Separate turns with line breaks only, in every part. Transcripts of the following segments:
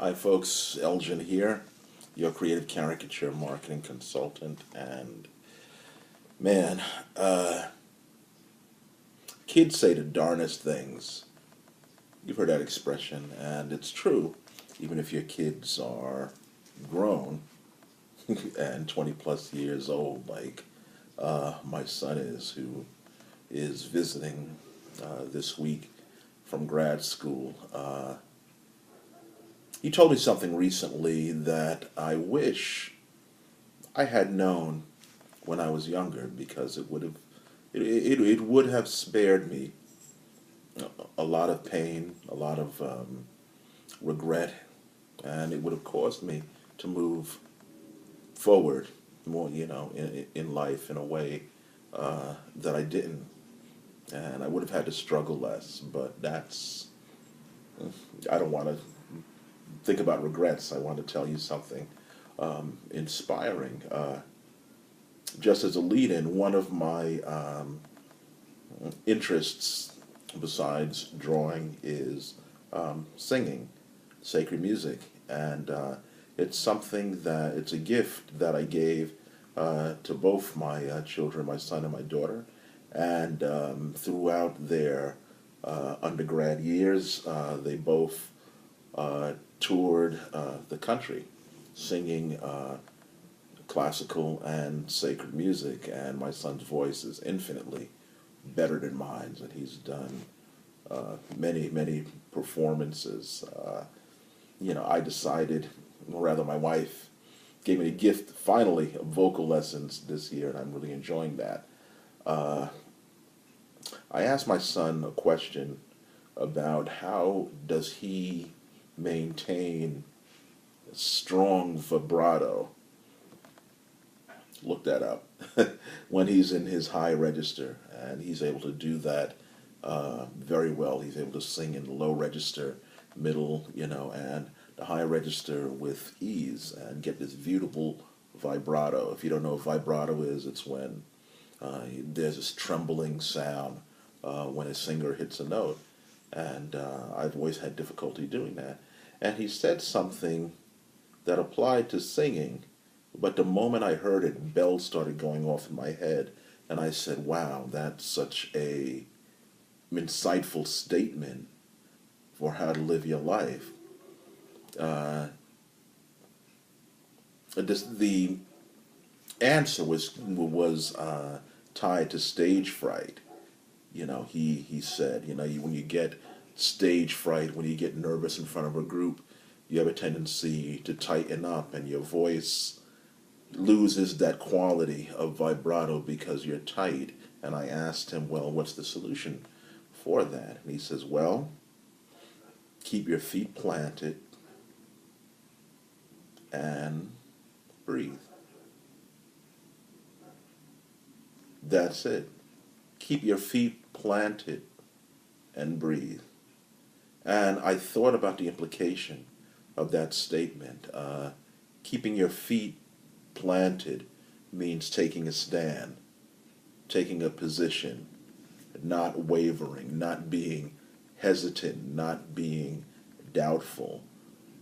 Hi, folks. Elgin here, your creative caricature marketing consultant. And man, uh, kids say the darnest things. You've heard that expression, and it's true, even if your kids are grown and 20 plus years old, like my son is, who is visiting this week from grad school. He told me something recently that I wish I had known when I was younger, because it would have spared me a lot of pain, a lot of regret, and it would have caused me to move forward more, in life in a way that I didn't, and I would have had to struggle less. But I don't want to think about regrets. I want to tell you something inspiring. Just as a lead-in, one of my interests besides drawing is singing sacred music, and it's a gift that I gave to both my children, my son and my daughter, and throughout their undergrad years, they both toured the country singing classical and sacred music, and my son's voice is infinitely better than mine, and he's done many performances. I decided, or rather, my wife gave me the gift finally of vocal lessons this year, and I'm really enjoying that. Uh, I asked my son a question about how does he maintain strong vibrato. Look that up. When he's in his high register, and he's able to do that very well. He's able to sing in the low register, middle, and the high register with ease, and get this beautiful vibrato. If you don't know what vibrato is, it's when there's this trembling sound when a singer hits a note, and I've always had difficulty doing that. And he said something that applied to singing, but the moment I heard it, bells started going off in my head, and I said, "Wow, that's such a insightful statement for how to live your life." Uh, the answer was tied to stage fright. He said, when you get stage fright, when you get nervous in front of a group, you have a tendency to tighten up, and your voice loses that quality of vibrato because you're tight. And I asked him, well, what's the solution for that? And he says, well, keep your feet planted and breathe. That's it. Keep your feet planted and breathe. And I thought about the implication of that statement. Keeping your feet planted means taking a stand, taking a position, not wavering, not being hesitant, not being doubtful,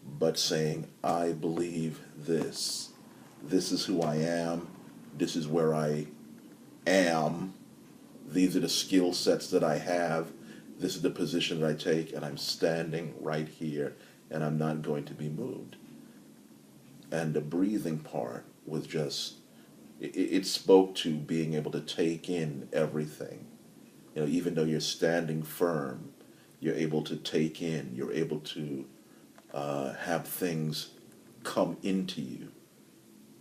but saying, I believe this. This is who I am. This is where I am. These are the skill sets that I have. This is the position that I take, and I'm standing right here, and I'm not going to be moved. And the breathing part was just, it spoke to being able to take in everything. Even though you're standing firm, you're able to take in, you're able to have things come into you.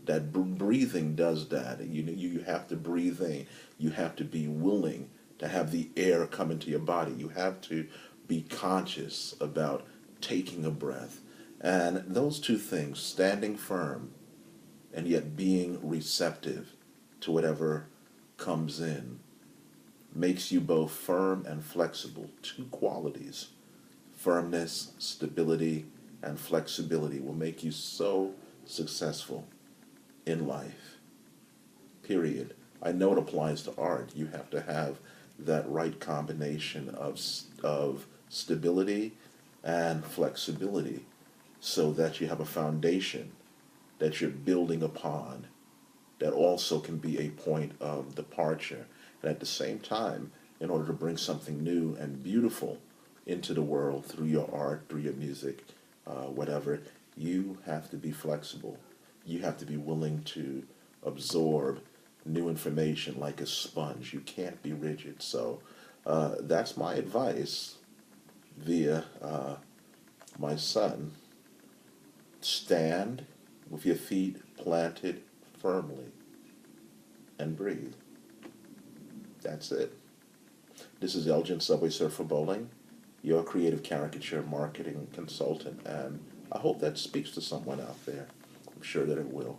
That breathing does that. You have to breathe in. You have to be willing to have the air come into your body. You have to be conscious about taking a breath. And those two things, standing firm and yet being receptive to whatever comes in, makes you both firm and flexible. Two qualities. Firmness, stability, and flexibility will make you so successful in life. Period. I know it applies to art. You have to have that right combination of stability and flexibility. so that you have a foundation that you're building upon that also can be a point of departure. And at the same time, in order to bring something new and beautiful into the world through your art, through your music, whatever, you have to be flexible. You have to be willing to absorb new information like a sponge. You can't be rigid. So that's my advice via my son. Stand with your feet planted firmly and breathe. That's it. This is Elgin Subway Surfer Bowling, your creative caricature marketing consultant, and I hope that speaks to someone out there. I'm sure that it will.